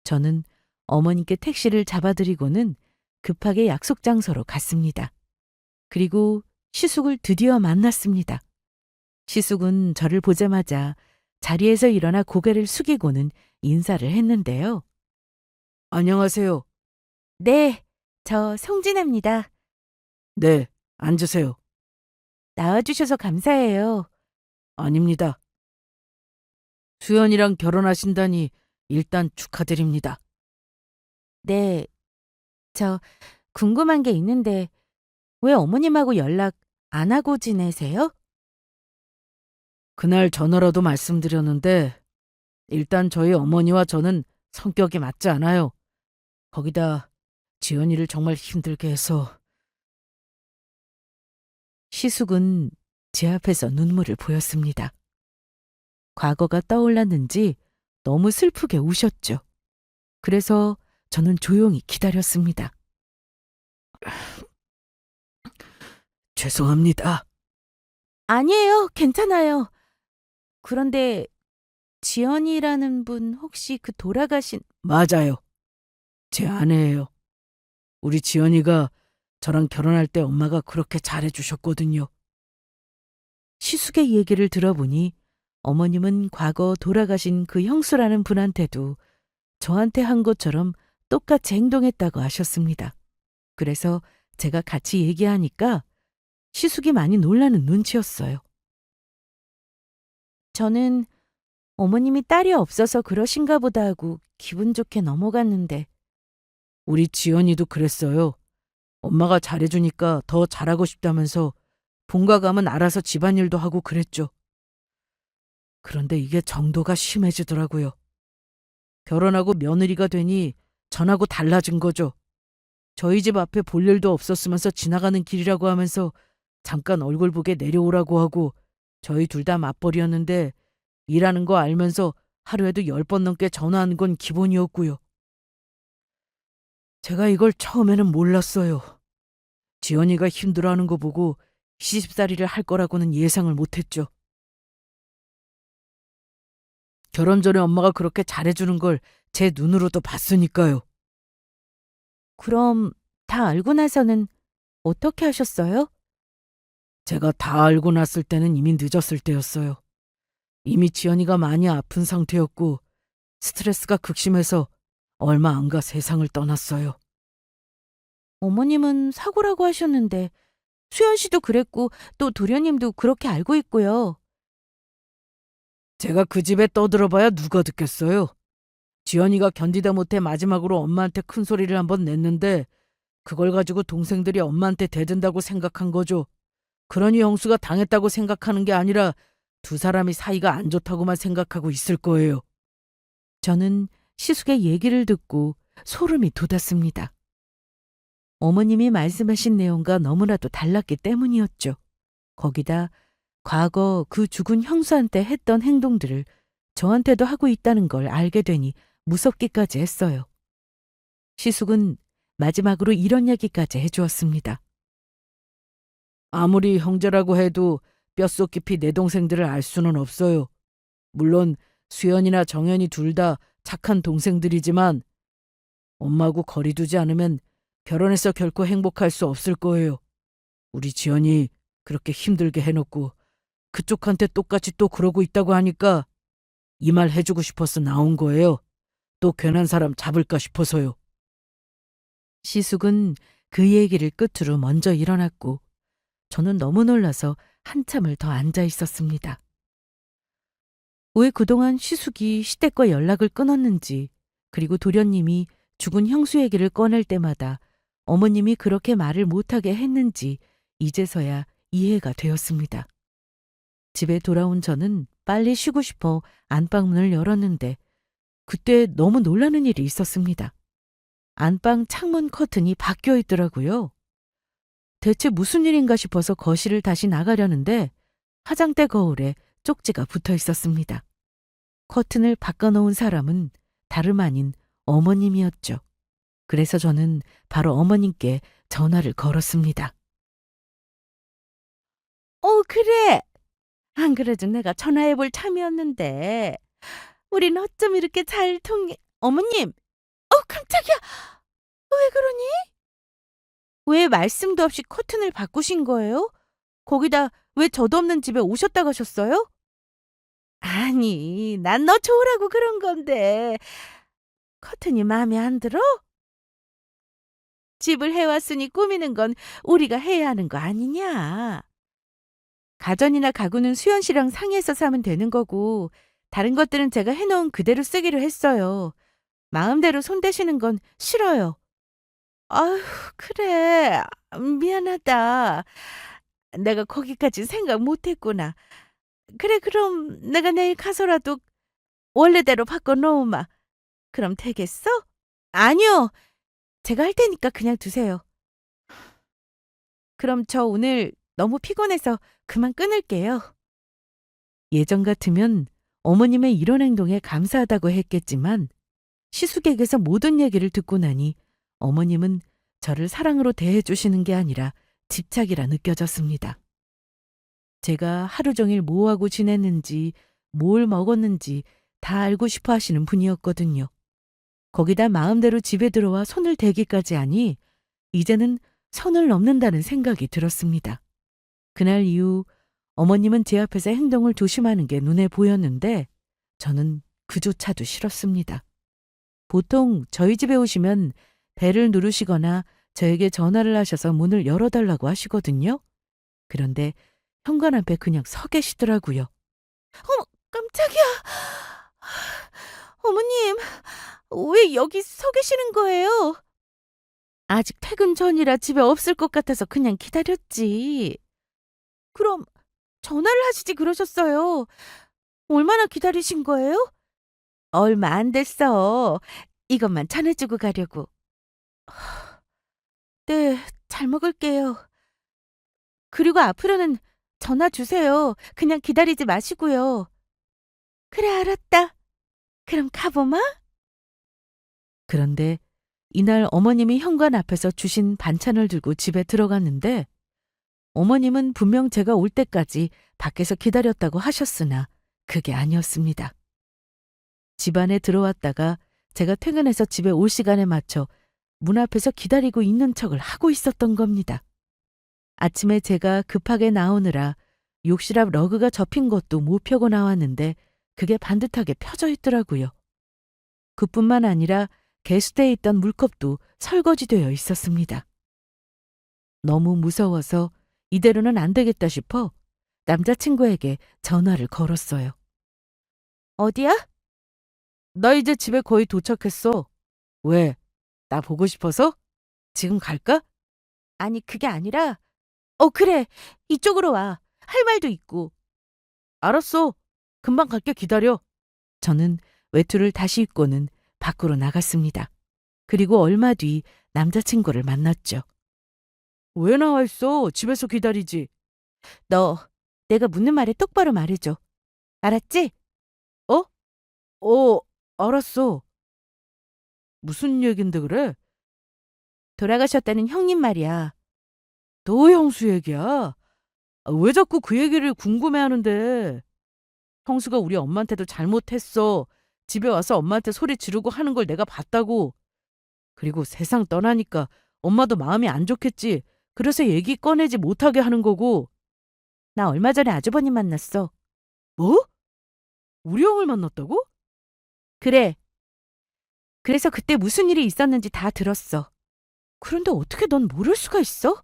저는 어머님께 택시를 잡아드리고는 급하게 약속 장소로 갔습니다. 그리고 시숙을 드디어 만났습니다. 시숙은 저를 보자마자 자리에서 일어나 고개를 숙이고는 인사를 했는데요. 안녕하세요. 네, 저 송진아입니다. 네, 앉으세요. 나와주셔서 감사해요. 아닙니다. 수연이랑 결혼하신다니 일단 축하드립니다. 네, 저 궁금한 게 있는데 왜 어머님하고 연락 안 하고 지내세요? 그날 전화로도 말씀드렸는데 일단 저희 어머니와 저는 성격이 맞지 않아요. 거기다 지연이를 정말 힘들게 해서 시숙은 제 앞에서 눈물을 보였습니다. 과거가 떠올랐는지 너무 슬프게 우셨죠. 그래서 저는 조용히 기다렸습니다. 죄송합니다. 아니에요. 괜찮아요. 그런데 지연이라는 분 혹시 그 돌아가신 맞아요. 제 아내예요. 우리 지연이가 저랑 결혼할 때 엄마가 그렇게 잘해주셨거든요. 시숙의 얘기를 들어보니 어머님은 과거 돌아가신 그 형수라는 분한테도 저한테 한 것처럼 똑같이 행동했다고 하셨습니다. 그래서 제가 같이 얘기하니까 시숙이 많이 놀라는 눈치였어요. 저는 어머님이 딸이 없어서 그러신가 보다 하고 기분 좋게 넘어갔는데 우리 지연이도 그랬어요. 엄마가 잘해주니까 더 잘하고 싶다면서 본가 가면 알아서 집안일도 하고 그랬죠. 그런데 이게 정도가 심해지더라고요. 결혼하고 며느리가 되니 전하고 달라진 거죠. 저희 집 앞에 볼 일도 없었으면서 지나가는 길이라고 하면서 잠깐 얼굴 보게 내려오라고 하고 저희 둘 다 맞벌이였는데 일하는 거 알면서 하루에도 10번 넘게 전화하는 건 기본이었고요. 제가 이걸 처음에는 몰랐어요. 지연이가 힘들어하는 거 보고 시집살이를 할 거라고는 예상을 못했죠. 결혼 전에 엄마가 그렇게 잘해주는 걸 제 눈으로도 봤으니까요. 그럼 다 알고 나서는 어떻게 하셨어요? 제가 다 알고 났을 때는 이미 늦었을 때였어요. 이미 지연이가 많이 아픈 상태였고 스트레스가 극심해서 얼마 안 가 세상을 떠났어요. 어머님은 사고라고 하셨는데 수연 씨도 그랬고 또 도련님도 그렇게 알고 있고요. 제가 그 집에 떠들어봐야 누가 듣겠어요. 지연이가 견디다 못해 마지막으로 엄마한테 큰 소리를 한번 냈는데 그걸 가지고 동생들이 엄마한테 대든다고 생각한 거죠. 그러니 형수가 당했다고 생각하는 게 아니라 두 사람이 사이가 안 좋다고만 생각하고 있을 거예요. 저는 시숙의 얘기를 듣고 소름이 돋았습니다. 어머님이 말씀하신 내용과 너무나도 달랐기 때문이었죠. 거기다 과거 그 죽은 형수한테 했던 행동들을 저한테도 하고 있다는 걸 알게 되니 무섭기까지 했어요. 시숙은 마지막으로 이런 얘기까지 해주었습니다. 아무리 형제라고 해도 뼛속 깊이 내 동생들을 알 수는 없어요. 물론 수연이나 정연이 둘 다 착한 동생들이지만 엄마하고 거리 두지 않으면 결혼해서 결코 행복할 수 없을 거예요. 우리 지연이 그렇게 힘들게 해놓고 그쪽한테 똑같이 또 그러고 있다고 하니까 이 말 해주고 싶어서 나온 거예요. 또 괜한 사람 잡을까 싶어서요. 시숙은 그 얘기를 끝으로 먼저 일어났고 저는 너무 놀라서 한참을 더 앉아 있었습니다. 왜 그동안 시숙이 시댁과 연락을 끊었는지 그리고 도련님이 죽은 형수 얘기를 꺼낼 때마다 어머님이 그렇게 말을 못하게 했는지 이제서야 이해가 되었습니다. 집에 돌아온 저는 빨리 쉬고 싶어 안방문을 열었는데 그때 너무 놀라는 일이 있었습니다. 안방 창문 커튼이 바뀌어 있더라고요. 대체 무슨 일인가 싶어서 거실을 다시 나가려는데 화장대 거울에 쪽지가 붙어 있었습니다. 커튼을 바꿔놓은 사람은 다름 아닌 어머님이었죠. 그래서 저는 바로 어머님께 전화를 걸었습니다. 그래. 안 그래도 내가 전화해볼 참이었는데 우린 어쩜 이렇게 잘 통해... 어머님! 깜짝이야! 왜 그러니? 왜 말씀도 없이 커튼을 바꾸신 거예요? 거기다 왜 저도 없는 집에 오셨다 가셨어요? 아니, 난 너 좋으라고 그런 건데 커튼이 마음에 안 들어? 집을 해왔으니 꾸미는 건 우리가 해야 하는 거 아니냐? 가전이나 가구는 수연 씨랑 상의해서 사면 되는 거고 다른 것들은 제가 해놓은 그대로 쓰기로 했어요. 마음대로 손대시는 건 싫어요. 아휴, 그래. 미안하다. 내가 거기까지 생각 못했구나. 그래, 그럼 내가 내일 가서라도 원래대로 바꿔놓으마. 그럼 되겠어? 아니요. 제가 할 테니까 그냥 두세요. 그럼 저 오늘 너무 피곤해서 그만 끊을게요. 예전 같으면 어머님의 이런 행동에 감사하다고 했겠지만 시숙에게서 모든 얘기를 듣고 나니 어머님은 저를 사랑으로 대해주시는 게 아니라 집착이라 느껴졌습니다. 제가 하루 종일 뭐하고 지냈는지, 뭘 먹었는지 다 알고 싶어 하시는 분이었거든요. 거기다 마음대로 집에 들어와 손을 대기까지 하니 이제는 선을 넘는다는 생각이 들었습니다. 그날 이후 어머님은 제 앞에서 행동을 조심하는 게 눈에 보였는데 저는 그조차도 싫었습니다. 보통 저희 집에 오시면 벨을 누르시거나 저에게 전화를 하셔서 문을 열어달라고 하시거든요. 그런데 현관 앞에 그냥 서 계시더라고요. 어머, 깜짝이야. 어머님, 왜 여기 서 계시는 거예요? 아직 퇴근 전이라 집에 없을 것 같아서 그냥 기다렸지. 그럼 전화를 하시지 그러셨어요. 얼마나 기다리신 거예요? 얼마 안 됐어. 이것만 전해주고 가려고. 네, 잘 먹을게요. 그리고 앞으로는 전화 주세요. 그냥 기다리지 마시고요. 그래, 알았다. 그럼 가보마. 그런데 이날 어머님이 현관 앞에서 주신 반찬을 들고 집에 들어갔는데 어머님은 분명 제가 올 때까지 밖에서 기다렸다고 하셨으나 그게 아니었습니다. 집 안에 들어왔다가 제가 퇴근해서 집에 올 시간에 맞춰 문 앞에서 기다리고 있는 척을 하고 있었던 겁니다. 아침에 제가 급하게 나오느라 욕실 앞 러그가 접힌 것도 못 펴고 나왔는데 그게 반듯하게 펴져 있더라고요. 그뿐만 아니라 게스트에 있던 물컵도 설거지되어 있었습니다. 너무 무서워서 이대로는 안 되겠다 싶어 남자친구에게 전화를 걸었어요. 어디야? 나 이제 집에 거의 도착했어. 왜? 나 보고 싶어서? 지금 갈까? 아니, 그게 아니라, 그래. 이쪽으로 와. 할 말도 있고. 알았어. 금방 갈게. 기다려. 저는 외투를 다시 입고는 밖으로 나갔습니다. 그리고 얼마 뒤 남자친구를 만났죠. 왜 나와 있어? 집에서 기다리지. 너, 내가 묻는 말에 똑바로 말해줘. 알았지? 어? 알았어. 무슨 얘긴데 그래? 돌아가셨다는 형님 말이야. 또 형수 얘기야? 왜 자꾸 그 얘기를 궁금해하는데? 형수가 우리 엄마한테도 잘못했어. 집에 와서 엄마한테 소리 지르고 하는 걸 내가 봤다고. 그리고 세상 떠나니까 엄마도 마음이 안 좋겠지. 그래서 얘기 꺼내지 못하게 하는 거고. 나 얼마 전에 아주버님 만났어. 뭐? 우리 형을 만났다고? 그래. 그래서 그때 무슨 일이 있었는지 다 들었어. 그런데 어떻게 넌 모를 수가 있어?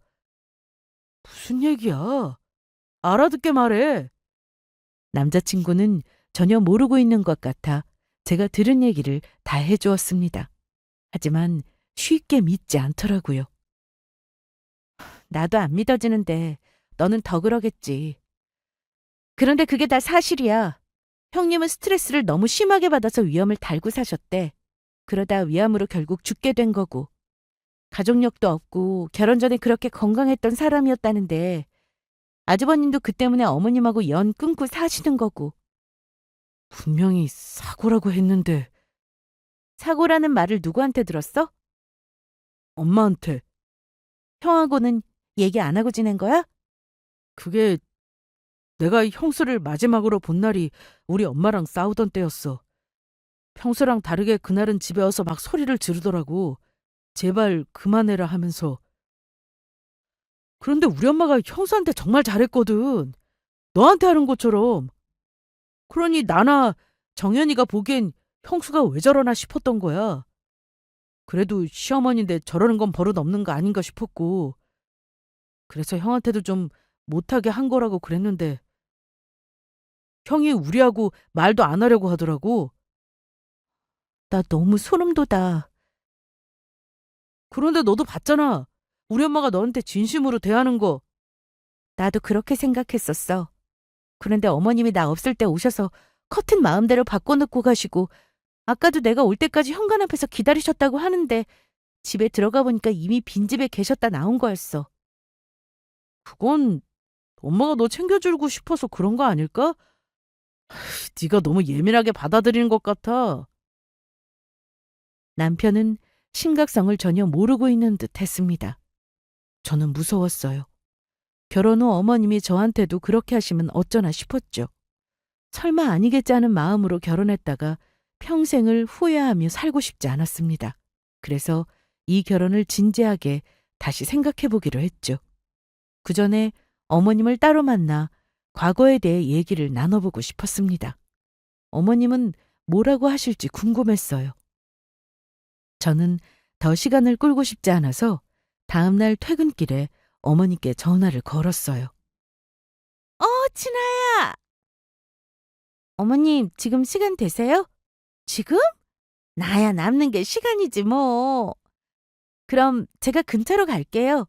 무슨 얘기야? 알아듣게 말해. 남자친구는 전혀 모르고 있는 것 같아 제가 들은 얘기를 다 해주었습니다. 하지만 쉽게 믿지 않더라고요. 나도 안 믿어지는데 너는 더 그러겠지. 그런데 그게 다 사실이야. 형님은 스트레스를 너무 심하게 받아서 위험을 달고 사셨대. 그러다 위암으로 결국 죽게 된 거고. 가족력도 없고 결혼 전에 그렇게 건강했던 사람이었다는데 아주버님도 그 때문에 어머님하고 연 끊고 사시는 거고. 분명히 사고라고 했는데. 사고라는 말을 누구한테 들었어? 엄마한테. 형하고는 얘기 안 하고 지낸 거야? 그게 내가 형수를 마지막으로 본 날이 우리 엄마랑 싸우던 때였어. 평소랑 다르게 그날은 집에 와서 막 소리를 지르더라고. 제발 그만해라 하면서. 그런데 우리 엄마가 형수한테 정말 잘했거든. 너한테 하는 것처럼. 그러니 나나 정연이가 보기엔 형수가 왜 저러나 싶었던 거야. 그래도 시어머니인데 저러는 건 버릇 없는 거 아닌가 싶었고. 그래서 형한테도 좀 못하게 한 거라고 그랬는데 형이 우리하고 말도 안 하려고 하더라고. 나 너무 소름 돋아. 그런데 너도 봤잖아. 우리 엄마가 너한테 진심으로 대하는 거. 나도 그렇게 생각했었어. 그런데 어머님이 나 없을 때 오셔서 커튼 마음대로 바꿔놓고 가시고 아까도 내가 올 때까지 현관 앞에서 기다리셨다고 하는데 집에 들어가 보니까 이미 빈집에 계셨다 나온 거였어. 그건 엄마가 너 챙겨주고 싶어서 그런 거 아닐까? 네가 너무 예민하게 받아들이는 것 같아. 남편은 심각성을 전혀 모르고 있는 듯 했습니다. 저는 무서웠어요. 결혼 후 어머님이 저한테도 그렇게 하시면 어쩌나 싶었죠. 설마 아니겠지 하는 마음으로 결혼했다가 평생을 후회하며 살고 싶지 않았습니다. 그래서 이 결혼을 진지하게 다시 생각해 보기로 했죠. 그 전에 어머님을 따로 만나 과거에 대해 얘기를 나눠보고 싶었습니다. 어머님은 뭐라고 하실지 궁금했어요. 저는 더 시간을 끌고 싶지 않아서 다음날 퇴근길에 어머니께 전화를 걸었어요. 친아야! 어머님, 지금 시간 되세요? 지금? 나야 남는 게 시간이지 뭐. 그럼 제가 근처로 갈게요.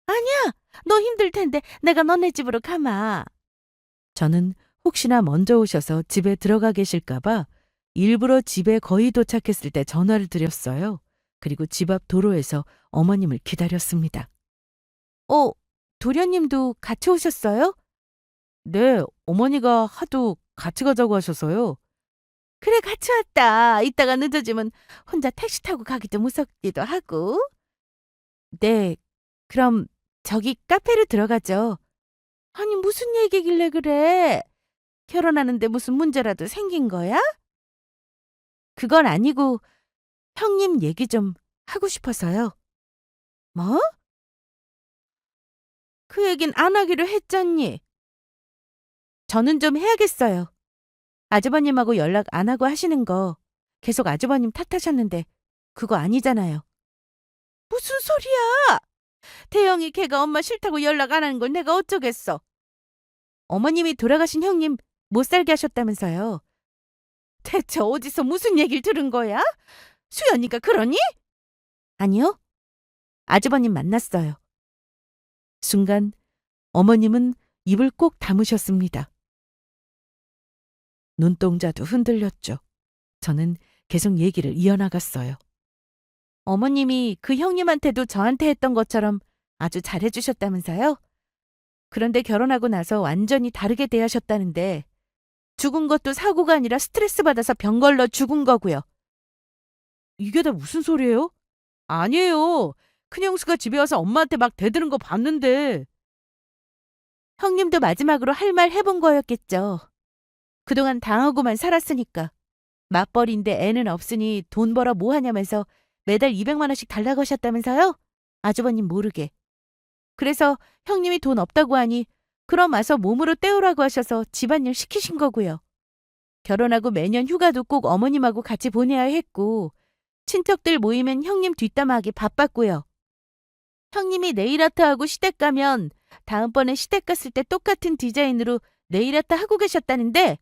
아니야, 너 힘들 텐데 내가 너네 집으로 가마. 저는 혹시나 먼저 오셔서 집에 들어가 계실까봐 일부러 집에 거의 도착했을 때 전화를 드렸어요. 그리고 집 앞 도로에서 어머님을 기다렸습니다. 도련님도 같이 오셨어요? 네, 어머니가 하도 같이 가자고 하셔서요. 그래, 같이 왔다. 이따가 늦어지면 혼자 택시 타고 가기도 무섭기도 하고. 네, 그럼 저기 카페로 들어가죠. 아니, 무슨 얘기길래 그래? 결혼하는데 무슨 문제라도 생긴 거야? 그건 아니고 형님 얘기 좀 하고 싶어서요. 뭐? 그 얘긴 안 하기로 했잖니. 저는 좀 해야겠어요. 아주버님하고 연락 안 하고 하시는 거 계속 아주버님 탓하셨는데 그거 아니잖아요. 무슨 소리야? 태영이 걔가 엄마 싫다고 연락 안 하는 걸 내가 어쩌겠어. 어머님이 돌아가신 형님 못 살게 하셨다면서요. 대체 어디서 무슨 얘기를 들은 거야? 수연이가 그러니? 아니요. 아주버님 만났어요. 순간 어머님은 입을 꼭 다무셨습니다. 눈동자도 흔들렸죠. 저는 계속 얘기를 이어나갔어요. 어머님이 그 형님한테도 저한테 했던 것처럼 아주 잘해주셨다면서요? 그런데 결혼하고 나서 완전히 다르게 대하셨다는데 죽은 것도 사고가 아니라 스트레스 받아서 병 걸러 죽은 거고요. 이게 다 무슨 소리예요? 아니에요. 큰형수가 집에 와서 엄마한테 막 대드는 거 봤는데. 형님도 마지막으로 할 말 해본 거였겠죠. 그동안 당하고만 살았으니까. 맞벌이인데 애는 없으니 돈 벌어 뭐 하냐면서 매달 200만 원씩 달라고 하셨다면서요? 아주버님 모르게. 그래서 형님이 돈 없다고 하니 그럼 와서 몸으로 때우라고 하셔서 집안일 시키신 거고요. 결혼하고 매년 휴가도 꼭 어머님하고 같이 보내야 했고 친척들 모이면 형님 뒷담화하기 바빴고요. 형님이 네일아트하고 시댁 가면 다음번에 시댁 갔을 때 똑같은 디자인으로 네일아트 하고 계셨다는데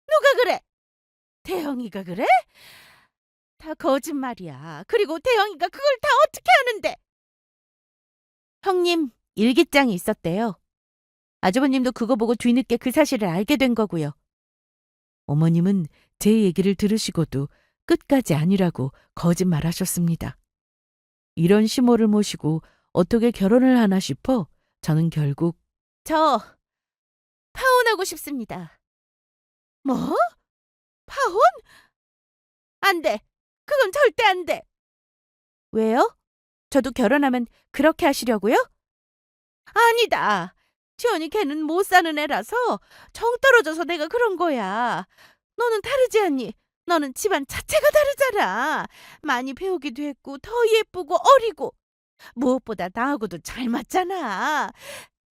누가 그래? 태영이가 그래? 다 거짓말이야. 그리고 태영이가 그걸 다 어떻게 하는데? 형님 일기장이 있었대요. 아주버님도 그거 보고 뒤늦게 그 사실을 알게 된 거고요. 어머님은 제 얘기를 들으시고도 끝까지 아니라고 거짓말하셨습니다. 이런 시모를 모시고 어떻게 결혼을 하나 싶어 저는 결국 파혼하고 싶습니다. 뭐? 파혼? 안 돼. 그건 절대 안 돼. 왜요? 저도 결혼하면 그렇게 하시려고요? 아니다. 지연이 걔는 못 사는 애라서 정 떨어져서 내가 그런 거야. 너는 다르지 않니? 너는 집안 자체가 다르잖아. 많이 배우기도 했고 더 예쁘고 어리고 무엇보다 나하고도 잘 맞잖아.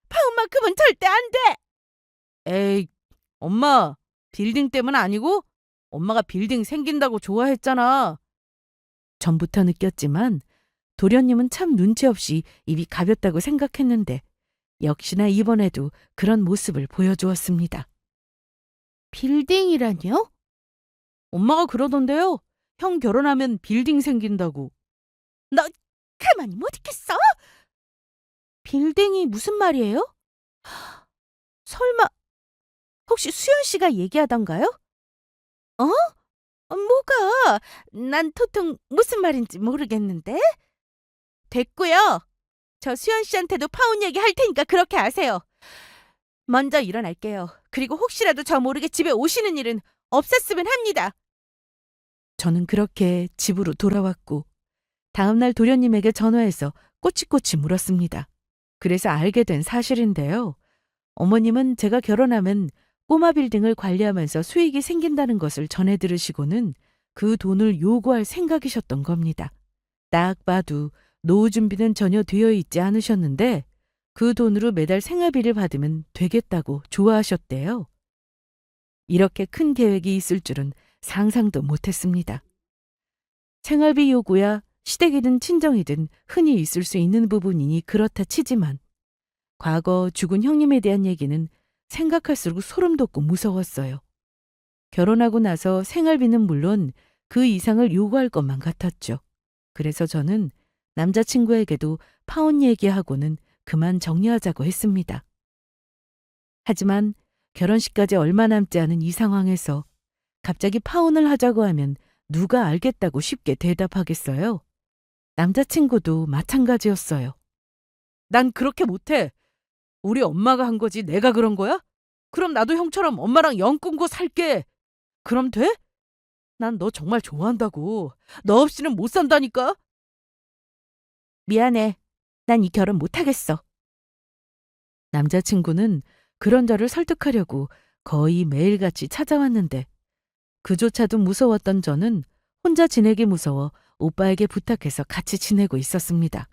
파혼만큼은 절대 안 돼. 에이, 엄마. 빌딩 때문 아니고 엄마가 빌딩 생긴다고 좋아했잖아. 전부터 느꼈지만 도련님은 참 눈치 없이 입이 가볍다고 생각했는데 역시나 이번에도 그런 모습을 보여주었습니다. 빌딩이라뇨? 엄마가 그러던데요. 형 결혼하면 빌딩 생긴다고. 너 가만히 못 있겠어? 빌딩이 무슨 말이에요? 설마 혹시 수연 씨가 얘기하던가요? 어? 뭐가? 난 도통 무슨 말인지 모르겠는데. 됐고요. 저 수연 씨한테도 파혼 얘기 할 테니까 그렇게 아세요. 먼저 일어날게요. 그리고 혹시라도 저 모르게 집에 오시는 일은 없었으면 합니다. 저는 그렇게 집으로 돌아왔고 다음날 도련님에게 전화해서 꼬치꼬치 물었습니다. 그래서 알게 된 사실인데요. 어머님은 제가 결혼하면 꼬마 빌딩을 관리하면서 수익이 생긴다는 것을 전해 들으시고는 그 돈을 요구할 생각이셨던 겁니다. 딱 봐도 노후 준비는 전혀 되어 있지 않으셨는데 그 돈으로 매달 생활비를 받으면 되겠다고 좋아하셨대요. 이렇게 큰 계획이 있을 줄은 상상도 못했습니다. 생활비 요구야 시댁이든 친정이든 흔히 있을 수 있는 부분이니 그렇다 치지만 과거 죽은 형님에 대한 얘기는 생각할수록 소름 돋고 무서웠어요. 결혼하고 나서 생활비는 물론 그 이상을 요구할 것만 같았죠. 그래서 저는 남자친구에게도 파혼 얘기하고는 그만 정리하자고 했습니다. 하지만 결혼식까지 얼마 남지 않은 이 상황에서 갑자기 파혼을 하자고 하면 누가 알겠다고 쉽게 대답하겠어요? 남자친구도 마찬가지였어요. 난 그렇게 못해. 우리 엄마가 한 거지 내가 그런 거야? 그럼 나도 형처럼 엄마랑 영 끊고 살게. 그럼 돼? 난 너 정말 좋아한다고. 너 없이는 못 산다니까. 미안해. 난 이 결혼 못하겠어. 남자친구는 그런 저를 설득하려고 거의 매일같이 찾아왔는데 그조차도 무서웠던 저는 혼자 지내기 무서워 오빠에게 부탁해서 같이 지내고 있었습니다.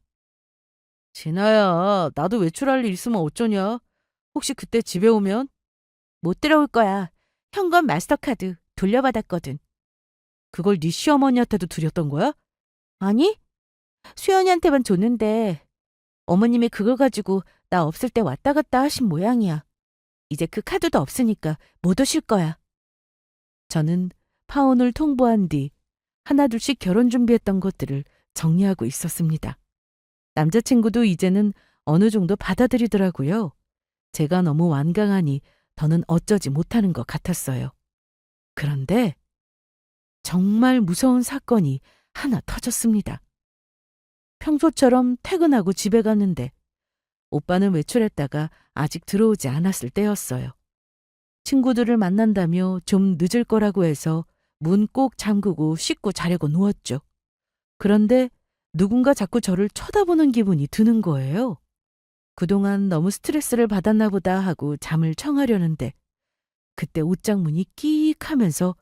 진아야, 나도 외출할 일 있으면 어쩌냐? 혹시 그때 집에 오면? 못 들어올 거야. 현금 마스터카드 돌려받았거든. 그걸 네 시어머니한테도 드렸던 거야? 아니? 수연이한테만 줬는데 어머님이 그걸 가지고 나 없을 때 왔다 갔다 하신 모양이야. 이제 그 카드도 없으니까 못 오실 거야. 저는 파혼을 통보한 뒤 하나둘씩 결혼 준비했던 것들을 정리하고 있었습니다. 남자친구도 이제는 어느 정도 받아들이더라고요. 제가 너무 완강하니 더는 어쩌지 못하는 것 같았어요. 그런데 정말 무서운 사건이 하나 터졌습니다. 평소처럼 퇴근하고 집에 갔는데 오빠는 외출했다가 아직 들어오지 않았을 때였어요. 친구들을 만난다며 좀 늦을 거라고 해서 문 꼭 잠그고 씻고 자려고 누웠죠. 그런데 누군가 자꾸 저를 쳐다보는 기분이 드는 거예요. 그동안 너무 스트레스를 받았나 보다 하고 잠을 청하려는데 그때 옷장문이 끼익 하면서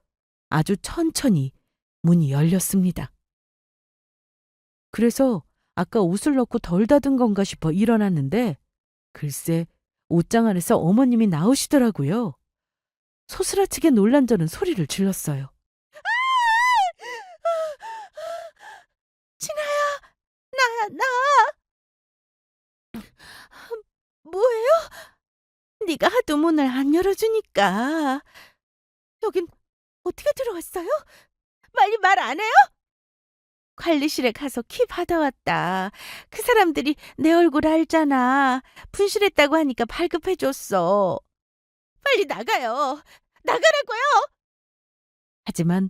아주 천천히 문이 열렸습니다. 그래서 아까 옷을 넣고 덜 닫은 건가 싶어 일어났는데 글쎄 옷장 안에서 어머님이 나오시더라고요. 소스라치게 놀란 저는 소리를 질렀어요. 진아야, 나 뭐예요? 네가 하도 문을 안 열어주니까. 여긴 어떻게 들어왔어요? 빨리 말 안 해요? 관리실에 가서 키 받아왔다. 그 사람들이 내 얼굴 알잖아. 분실했다고 하니까 발급해줬어. 빨리 나가요. 나가라고요. 하지만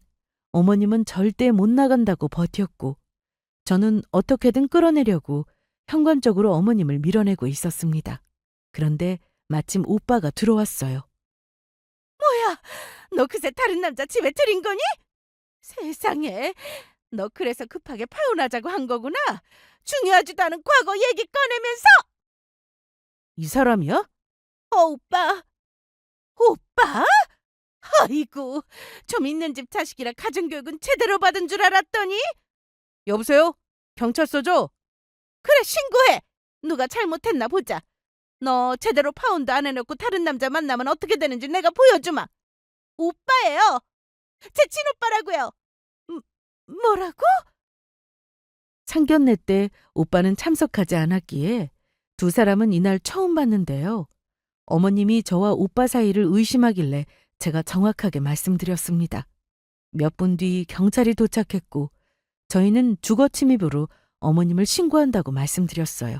어머님은 절대 못 나간다고 버텼고 저는 어떻게든 끌어내려고 현관적으로 어머님을 밀어내고 있었습니다. 그런데 마침 오빠가 들어왔어요. 뭐야? 너 그새 다른 남자 집에 들인 거니? 세상에. 너 그래서 급하게 파혼하자고 한 거구나. 중요하지도 않은 과거 얘기 꺼내면서. 이 사람이야? 오빠. 오빠? 아이고, 좀 있는 집 자식이라 가정교육은 제대로 받은 줄 알았더니. 여보세요? 경찰서죠? 그래, 신고해. 누가 잘못했나 보자. 너 제대로 파혼도 안 해놓고 다른 남자 만나면 어떻게 되는지 내가 보여주마. 오빠예요. 제 친오빠라고요. 뭐라고? 상견례 때 오빠는 참석하지 않았기에 두 사람은 이날 처음 봤는데요. 어머님이 저와 오빠 사이를 의심하길래 제가 정확하게 말씀드렸습니다. 몇 분 뒤 경찰이 도착했고 저희는 주거 침입으로 어머님을 신고한다고 말씀드렸어요.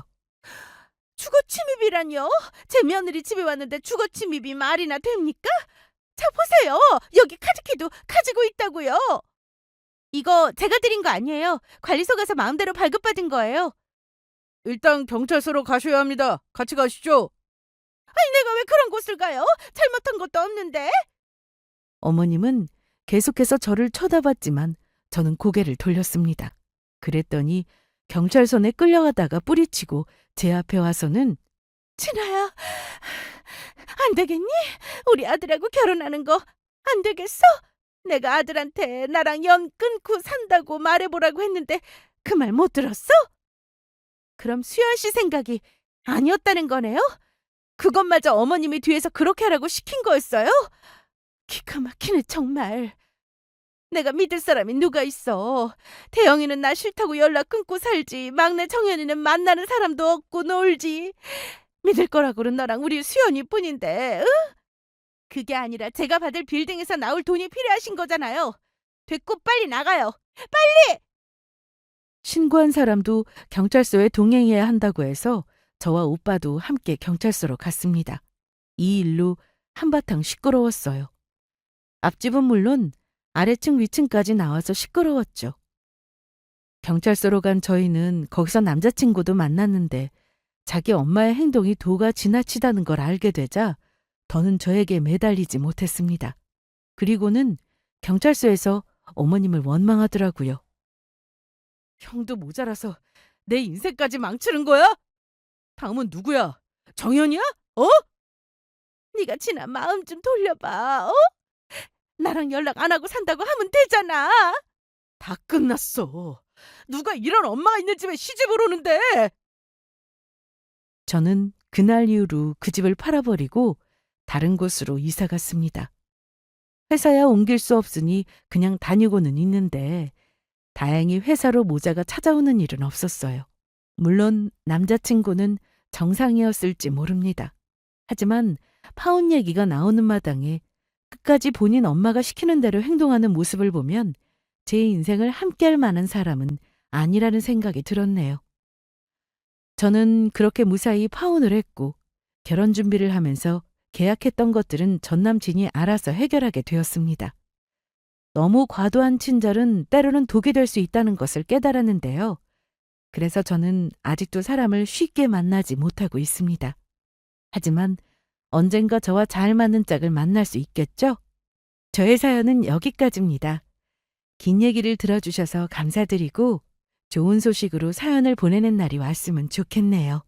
주거 침입이라뇨? 제 며느리 집에 왔는데 주거 침입이 말이나 됩니까? 자, 보세요. 여기 카드키도 가지고 있다고요. 이거 제가 드린 거 아니에요. 관리소 가서 마음대로 발급받은 거예요. 일단 경찰서로 가셔야 합니다. 같이 가시죠. 내가 왜 그런 곳을 가요? 잘못한 것도 없는데. 어머님은 계속해서 저를 쳐다봤지만 저는 고개를 돌렸습니다. 그랬더니 경찰선에 끌려가다가 뿌리치고 제 앞에 와서는 진아야, 안 되겠니? 우리 아들하고 결혼하는 거 안 되겠어? 내가 아들한테 나랑 연 끊고 산다고 말해보라고 했는데 그 말 못 들었어? 그럼 수연 씨 생각이 아니었다는 거네요? 그것마저 어머님이 뒤에서 그렇게 하라고 시킨 거였어요? 기가 막히네 정말. 내가 믿을 사람이 누가 있어. 태영이는 나 싫다고 연락 끊고 살지. 막내 정연이는 만나는 사람도 없고 놀지. 믿을 거라고는 너랑 우리 수연이 뿐인데. 응? 그게 아니라 제가 받을 빌딩에서 나올 돈이 필요하신 거잖아요. 됐고 빨리 나가요. 신고한 사람도 경찰서에 동행해야 한다고 해서 저와 오빠도 함께 경찰서로 갔습니다. 이 일로 한바탕 시끄러웠어요. 앞집은 물론 아래층 위층까지 나와서 시끄러웠죠. 경찰서로 간 저희는 거기서 남자친구도 만났는데 자기 엄마의 행동이 도가 지나치다는 걸 알게 되자 더는 저에게 매달리지 못했습니다. 그리고는 경찰서에서 어머님을 원망하더라고요. 형도 모자라서 내 인생까지 망치는 거야? 다음은 누구야? 정연이야? 어? 네가 지난 마음 좀 돌려봐. 어? 나랑 연락 안 하고 산다고 하면 되잖아. 다 끝났어. 누가 이런 엄마가 있는 집에 시집을 오는데? 저는 그날 이후로 그 집을 팔아버리고 다른 곳으로 이사 갔습니다. 회사야 옮길 수 없으니 그냥 다니고는 있는데 다행히 회사로 모자가 찾아오는 일은 없었어요. 물론 남자친구는 정상이었을지 모릅니다. 하지만 파혼 얘기가 나오는 마당에 끝까지 본인 엄마가 시키는 대로 행동하는 모습을 보면 제 인생을 함께할 만한 사람은 아니라는 생각이 들었네요. 저는 그렇게 무사히 파혼을 했고 결혼 준비를 하면서 계약했던 것들은 전 남친이 알아서 해결하게 되었습니다. 너무 과도한 친절은 때로는 독이 될 수 있다는 것을 깨달았는데요. 그래서 저는 아직도 사람을 쉽게 만나지 못하고 있습니다. 하지만 언젠가 저와 잘 맞는 짝을 만날 수 있겠죠? 저의 사연은 여기까지입니다. 긴 얘기를 들어주셔서 감사드리고 좋은 소식으로 사연을 보내는 날이 왔으면 좋겠네요.